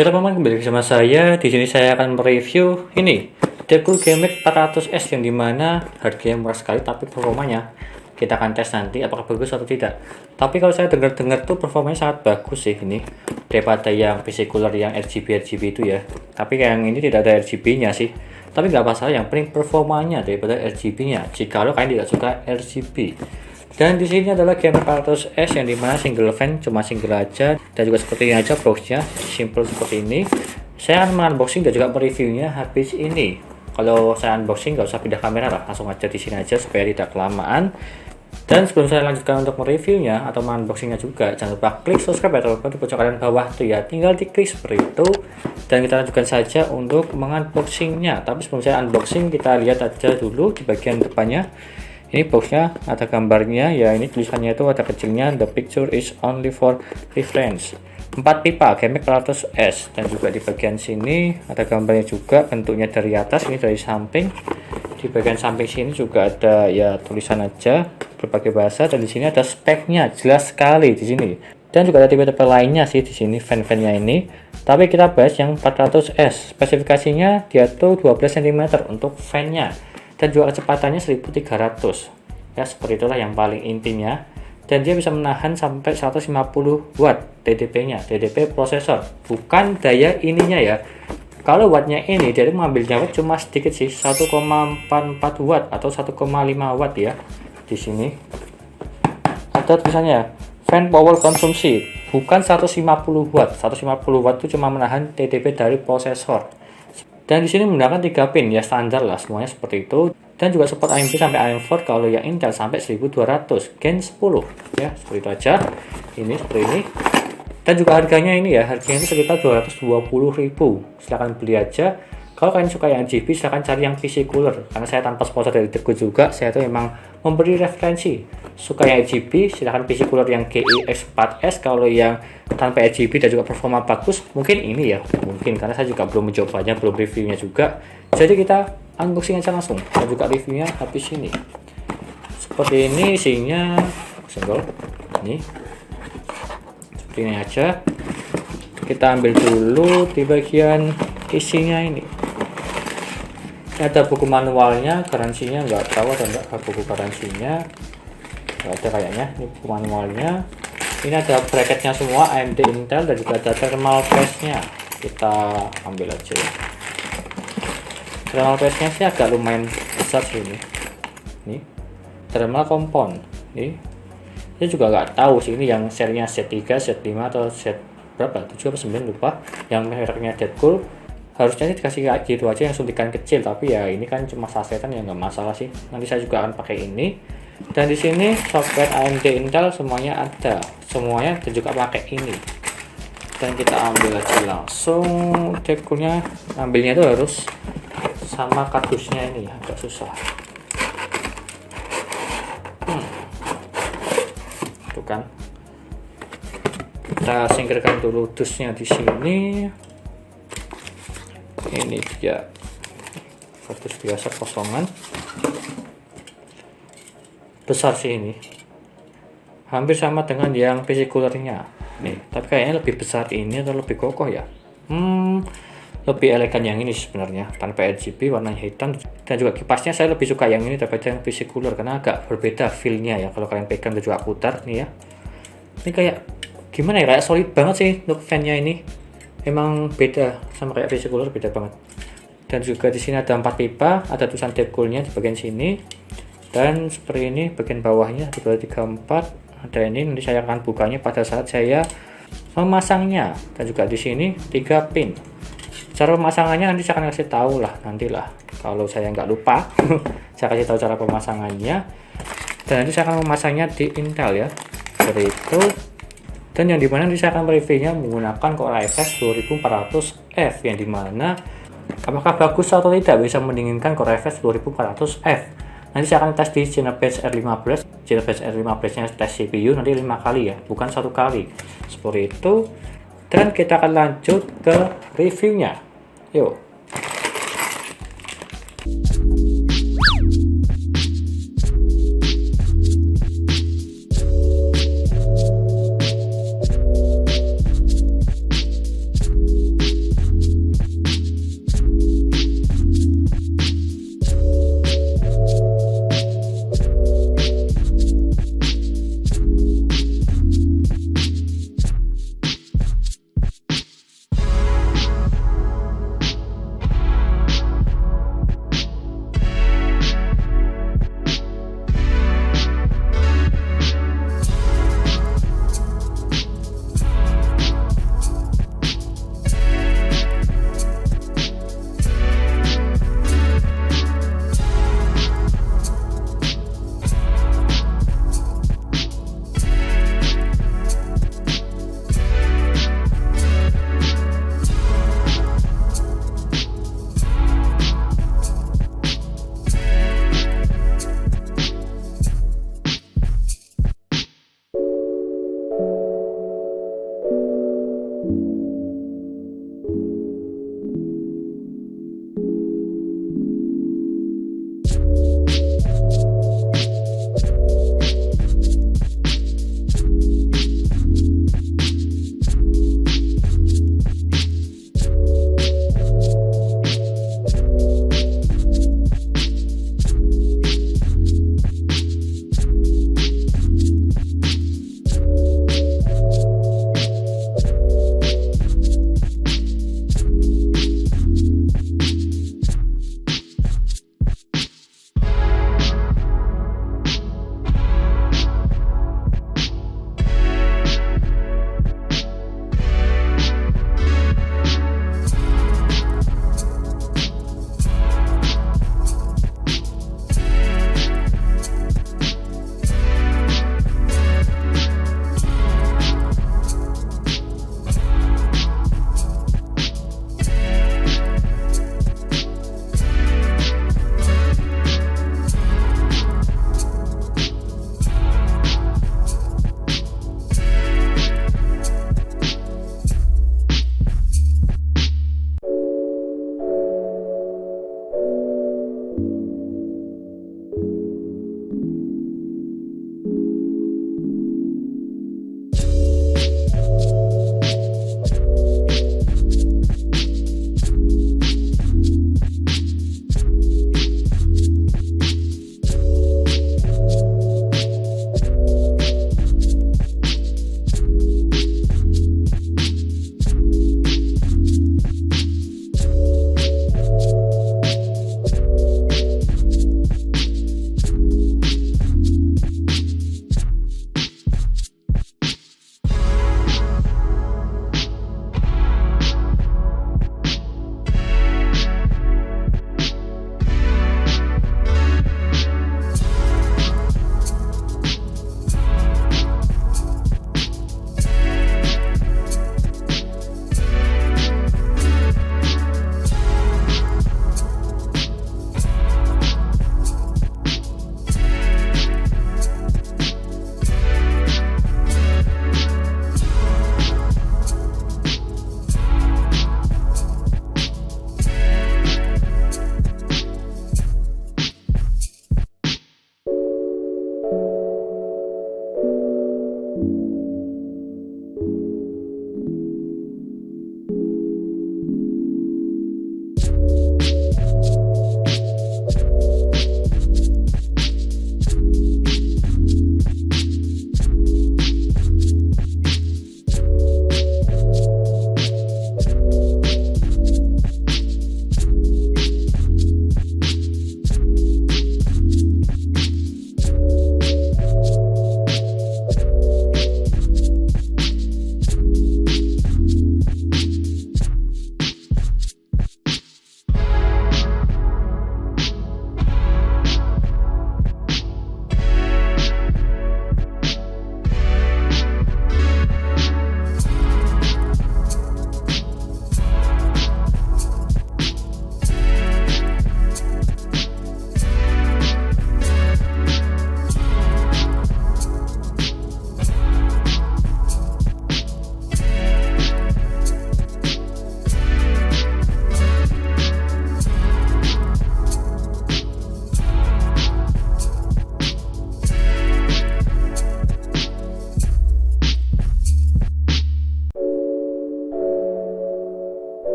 Ya teman-teman, kembali bersama saya. Di sini saya akan mereview ini Deadpool GameMax 400S yang dimana harganya murah sekali tapi performanya kita akan tes nanti apakah bagus atau tidak. Tapi kalau saya dengar-dengar tuh performanya sangat bagus sih ini daripada yang PC cooler yang RGB itu ya. Tapi yang ini tidak ada RGB-nya sih. Tapi nggak masalah, yang penting performanya daripada RGB-nya. Jika lo kalian tidak suka RGB. Dan di sini adalah GameMax 400S yang dimana single fan, cuma single aja, dan juga seperti ini aja boxnya, simple seperti ini. Saya akan unboxing dan juga mereviewnya habis ini. Kalau saya unboxing nggak usah pindah kamera lah, langsung aja di sini aja supaya tidak kelamaan. Dan sebelum saya lanjutkan untuk mereviewnya atau unboxingnya juga, jangan lupa klik subscribe ya teman-teman di pojok kanan bawah tuh ya, tinggal diklik seperti itu. Dan kita lanjutkan saja untuk mengunboxingnya. Tapi sebelum saya unboxing, kita lihat aja dulu di bagian depannya. Ini boxnya ada gambarnya ya, ini tulisannya itu ada kecilnya, the picture is only for reference. 4 pipa GameMax 400S, dan juga di bagian sini ada gambarnya juga, bentuknya dari atas, ini dari samping. Di bagian samping sini juga ada ya tulisan aja berbagai bahasa, dan di sini ada speknya jelas sekali di sini. Dan juga ada tipe-tipe lainnya sih di sini fan-fannya ini. Tapi kita bahas yang 400S. Spesifikasinya dia tuh 12 cm untuk fan-nya. Dan juga kecepatannya 1300 ya, seperti itulah yang paling intinya. Dan dia bisa menahan sampai 150 watt DDP nya, DDP prosesor, bukan daya ininya ya. Kalau wattnya ini dia mengambilnya watt cuma sedikit sih, 1,44 watt atau 1,5 watt ya. Di sini ada tulisannya fan power konsumsi, bukan 150 watt. 150 watt itu cuma menahan DDP dari prosesor. Dan di sini menggunakan 3 pin ya, standar lah semuanya seperti itu. Dan juga support AM3 sampai AM4, kalau yang Intel sampai 1200 Gen 10 ya, seperti itu aja. Ini seperti ini. Dan juga harganya ini ya, harganya itu sekitar 220.000. Silahkan beli aja. Kalau kalian suka yang RGB, silahkan cari yang PC cooler. Karena saya tanpa sponsor dari Deadpool juga, saya tuh memang memberi referensi. Suka yang RGB, silahkan PC cooler yang GIX4S. Kalau yang tanpa RGB dan juga performa bagus, mungkin ini ya. Mungkin, karena saya juga belum mencobanya, belum reviewnya juga. Jadi kita unboxing aja langsung. Dan juga reviewnya habis ini. Seperti ini isinya, single. Ini. Seperti ini aja. Kita ambil dulu di bagian isinya ini. Ada buku manualnya, garansinya nggak tahu ada nggak buku garansinya, nggak ada kayaknya. Ini buku manualnya. Ini ada bracketnya semua, AMD, Intel, dan juga ada thermal paste-nya. Kita ambil aja ya. Thermal paste-nya sih agak lumayan besar sih ini. Ini thermal compound. Ini juga nggak tahu sih ini yang serinya Z3, Z5 atau Z berapa? 7 atau 9 lupa. Yang mereknya Deadpool. Harusnya sih dikasih kayak gitu aja yang suntikan kecil, tapi ya ini kan cuma sasetan ya nggak masalah sih. Nanti saya juga akan pakai ini. Dan di sini software AMD, Intel semuanya ada, semuanya, dan juga pakai ini. Dan kita ambil aja langsung Deadpoolnya. Ambilnya itu harus sama kardusnya, ini agak susah. Tuh kan. Kita singkirkan dulu dusnya di sini. Ini dia kardus biasa kosongan, besar sih ini, hampir sama dengan yang PC coolernya nih, tapi kayaknya lebih besar ini atau lebih kokoh ya. Lebih elegan yang ini sebenarnya, tanpa RGB, warnanya hitam. Dan juga kipasnya saya lebih suka yang ini daripada yang PC cooler karena agak berbeda feel-nya ya. Kalau kalian pegang dan juga putar nih ya, ini kayak gimana ya, kayak solid banget sih untuk fan-nya ini. Emang beda sama kayak PC cooler, beda banget. Dan juga di sini ada 4 pipa, ada tulisan Deadpool-nya di bagian sini. Dan seperti ini bagian bawahnya di bawah 34 ada ini. Nanti saya akan bukanya pada saat saya memasangnya. Dan juga di sini 3 pin. Cara pemasangannya nanti saya akan kasih tahu lah, nantilah kalau saya nggak lupa. Saya kasih tahu cara pemasangannya. Dan nanti saya akan memasangnya di Intel ya, seperti itu. Dan yang dimana nanti saya akan reviewnya menggunakan Core i5 2400F, yang dimana apakah bagus atau tidak bisa mendinginkan Core i5 2400F. Nanti saya akan tes di Genebench R15. Genebench R15 nya tes CPU nanti 5 kali ya, bukan 1 kali, seperti itu. Dan kita akan lanjut ke reviewnya, yuk.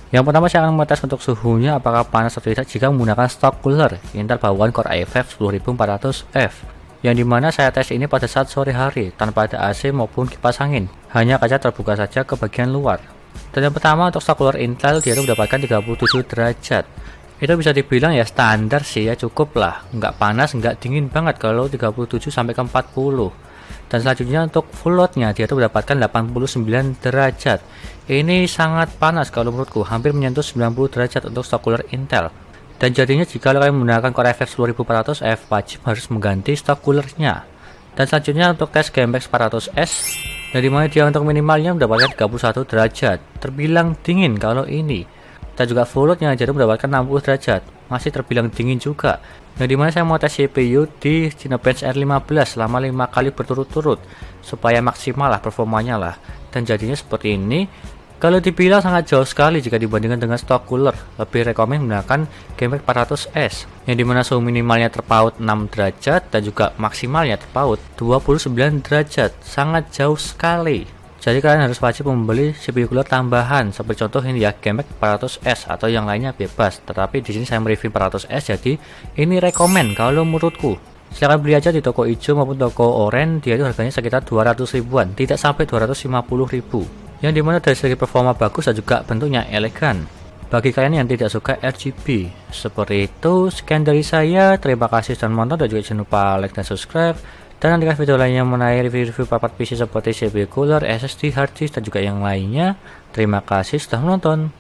Yang pertama saya akan mengetes untuk suhunya apakah panas atau tidak jika menggunakan stock cooler Intel bawaan Core i5 10400F, yang dimana saya tes ini pada saat sore hari tanpa ada AC maupun kipas angin, hanya kaca terbuka saja ke bagian luar. Dan yang pertama untuk stock cooler Intel dia mendapatkan 37 derajat. Itu bisa dibilang ya standar sih ya, cukup lah, nggak panas nggak dingin banget kalau 37 sampai ke 40. Dan selanjutnya untuk full loadnya dia mendapatkan 89 derajat. Ini sangat panas kalau menurutku, hampir menyentuh 90 derajat untuk stock cooler Intel. Dan jadinya jika kalian menggunakan Core i5 10400F wajib harus mengganti stock coolernya. Dan selanjutnya untuk tes GMX 400S, dari mana dia untuk minimalnya mendapatkan 31 derajat, terbilang dingin kalau ini. Dan juga full loadnya jadi mendapatkan 60 derajat, masih terbilang dingin juga. Yang dimana saya mau tes CPU di Cinebench R15 selama 5 kali berturut-turut supaya maksimal lah performanya lah. Dan jadinya seperti ini. Kalau dibilang sangat jauh sekali jika dibandingkan dengan stock cooler, lebih rekomen menggunakan GMX 400S yang dimana suhu minimalnya terpaut 6 derajat dan juga maksimalnya terpaut 29 derajat, sangat jauh sekali. Jadi kalian harus wajib membeli CPU cooler tambahan seperti contoh ini ya, GMX 400S atau yang lainnya bebas. Tetapi di sini saya mereview 400S, jadi ini rekomen kalau menurutku. Silahkan beli aja di toko hijau maupun toko oranye, dia itu harganya sekitar 200 ribuan, tidak sampai 250 ribu. Yang dimana dari segi performa bagus dan juga bentuknya elegan. Bagi kalian yang tidak suka RGB, seperti itu. Sekian dari saya, terima kasih sudah menonton dan juga jangan lupa like dan subscribe. Dan nantikan video lainnya mengenai review-review papat PC seperti CPU cooler, SSD, hard disk, dan juga yang lainnya. Terima kasih sudah menonton.